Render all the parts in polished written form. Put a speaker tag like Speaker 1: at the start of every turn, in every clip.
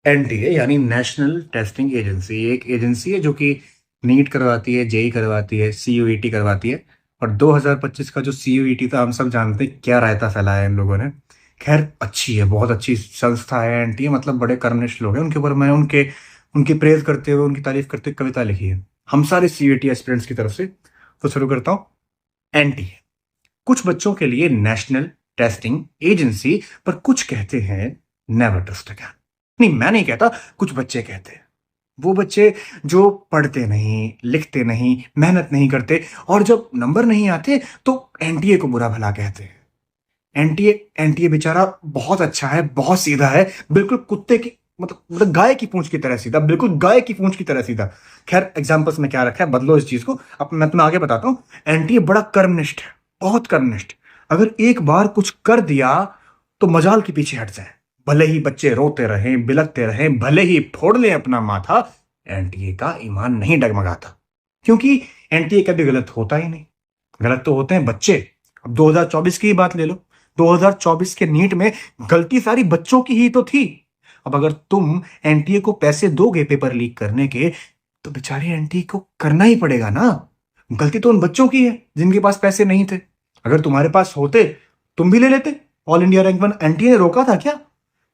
Speaker 1: NTA यानी national testing agency एक agency है जो कि नीट करवाती है, जेई करवाती है, सीयूईटी करवाती है। और 2025 का जो सीयूईटी था, हम सब जानते हैं क्या रायता फैलाया है इन लोगों ने। खैर, अच्छी है, बहुत अच्छी संस्था है एनटीए, मतलब बड़े कर्मनिष्ठ लोग हैं। उनके ऊपर मैं उनकी प्रेज करते हुए, उनकी तारीफ करते हुए कविता लिखी है हम सारे सीयूईटी एस्पिरेंट्स की तरफ से। तो शुरू करता हूँ। एनटीए कुछ बच्चों के लिए नेशनल टेस्टिंग एजेंसी, पर कुछ कहते हैं नेवर ट्रस्ट अगेन। नहीं, मैं नहीं कहता, कुछ बच्चे कहते हैं। वो बच्चे जो पढ़ते नहीं, लिखते नहीं, मेहनत नहीं करते, और जब नंबर नहीं आते तो एनटीए को बुरा भला कहते हैं। एनटीए एनटीए बेचारा बहुत अच्छा है, बहुत सीधा है, बिल्कुल कुत्ते की मतलब गाय की पूंछ की तरह सीधा, बिल्कुल गाय की पूंछ की तरह सीधा। खैर, एग्जाम्पल्स में क्या रखा है, बदलो इस चीज को। अब मैं तुम्हें आगे बताता हूँ। एनटीए बड़ा कर्मनिष्ठ है, बहुत कर्मनिष्ठ। अगर एक बार कुछ कर दिया तो मजाल के पीछे हट जाए, भले ही बच्चे रोते रहें, बिलखते रहें, भले ही फोड़ लें अपना माथा, एनटीए का ईमान नहीं डगमगाता। क्योंकि एनटीए कभी गलत होता ही नहीं। गलत तो होते हैं बच्चे। अब 2024 की ही बात ले लो। 2024 के नीट में गलती सारी बच्चों की ही तो थी। अब अगर तुम एनटीए को पैसे दोगे पेपर लीक करने के, तो बेचारे एनटीए को करना ही पड़ेगा ना। गलती तो उन बच्चों की है जिनके पास पैसे नहीं थे। अगर तुम्हारे पास होते, तुम भी ले लेते। All India rank one NTA ने रोका था क्या?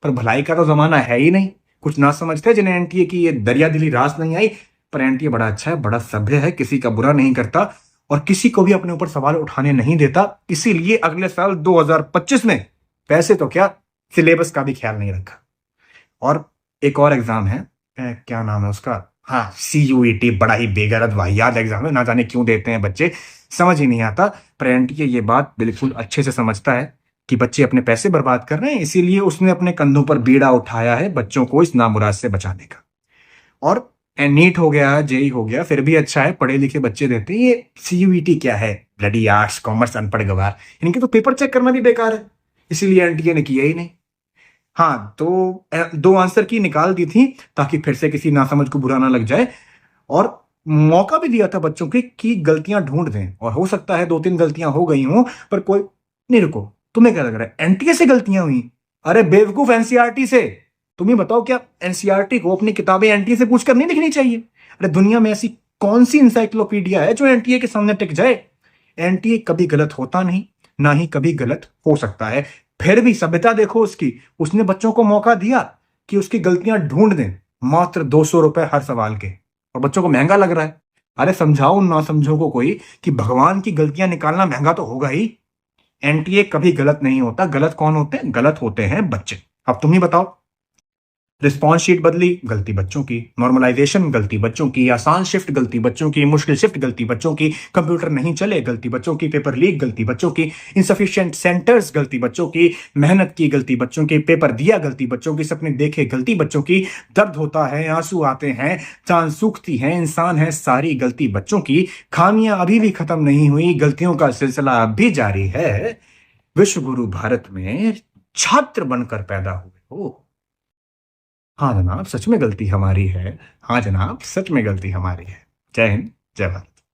Speaker 1: पर भलाई का तो जमाना है ही नहीं। कुछ ना समझते जिन्हें एनटीए की ये दरिया दिली रास नहीं आई। पर एनटीए बड़ा अच्छा है, बड़ा सभ्य है, किसी का बुरा नहीं करता और किसी को भी अपने ऊपर सवाल उठाने नहीं देता। इसीलिए अगले साल 2025 में पैसे तो क्या, सिलेबस का भी ख्याल नहीं रखा। और एक और एग्जाम है, क्या नाम है उसका, हाँ, सीयूईटी। बड़ा ही बेगरद वाहियात एग्जाम है, ना जाने क्यों देते हैं बच्चे, समझ ही नहीं आता। पर एनटीए ये बात बिल्कुल अच्छे से समझता है कि बच्चे अपने पैसे बर्बाद कर रहे हैं, इसीलिए उसने अपने कंधों पर बीड़ा उठाया है बच्चों को इस नामुराद से बचाने का। और नीट हो गया, जेई हो गया, फिर भी अच्छा है, पढ़े लिखे बच्चे देते हैं। ये सीयूईटी क्या है, ब्लडी आर्ट्स कॉमर्स अनपढ़ गवार, इनके तो पेपर चेक करना भी बेकार है। इसीलिए एनटीए ने किया ही नहीं। हाँ, तो दो आंसर की निकाल दी थी ताकि फिर से किसी नासमझ को बुरा ना लग जाए। और मौका भी दिया था बच्चों के कि गलतियां ढूंढ दें, और हो सकता है दो तीन गलतियां हो गई हों, पर कोई नहीं। रुको, तुम्हें क्या लग रहा है एनटीए से गलतियां हुई? अरे बेवकूफ, एनसीईआरटी से। तुम ही बताओ, क्या एनसीईआरटी को अपनी किताबें एनटीए से पूछकर नहीं लिखनी चाहिए? अरे दुनिया में ऐसी कौन सी इंसाइक्लोपीडिया है जो एनटीए के सामने टिक जाए? एनटीए कभी गलत होता नहीं, ना ही कभी गलत हो सकता है। फिर भी सभ्यता देखो उसकी। उसने बच्चों को मौका दिया कि उसकी गलतियां ढूंढ दें, मात्र 200 रुपए हर सवाल के। और बच्चों को महंगा लग रहा है। अरे समझाओ उन नासमझों को कोई कि भगवान की गलतियां निकालना महंगा तो होगा ही। एनटीए कभी गलत नहीं होता। गलत कौन होते हैं? गलत होते हैं बच्चे। अब तुम ही बताओ। रिस्पॉन्स शीट बदली, गलती बच्चों की। नॉर्मलाइजेशन, गलती बच्चों की। आसान शिफ्ट, गलती बच्चों की। मुश्किल शिफ्ट, गलती बच्चों की। कंप्यूटर नहीं चले, गलती बच्चों की। पेपर लीक, गलती बच्चों की। इनसफिशिएंट सेंटर्स, गलती बच्चों की। मेहनत की, गलती बच्चों की। पेपर दिया, गलती बच्चों की। सपने देखे, गलती बच्चों की। दर्द होता है, आंसू आते हैं, चांद सूखती है, इंसान है, सारी गलती बच्चों की। खामियां अभी भी खत्म नहीं हुई, गलतियों का सिलसिला अब भी जारी है। विश्व गुरु भारत में छात्र बनकर पैदा हुए हो। हाँ जनाब, सच में गलती हमारी है। हाँ जनाब, सच में गलती हमारी है। जय हिंद, जय भारत।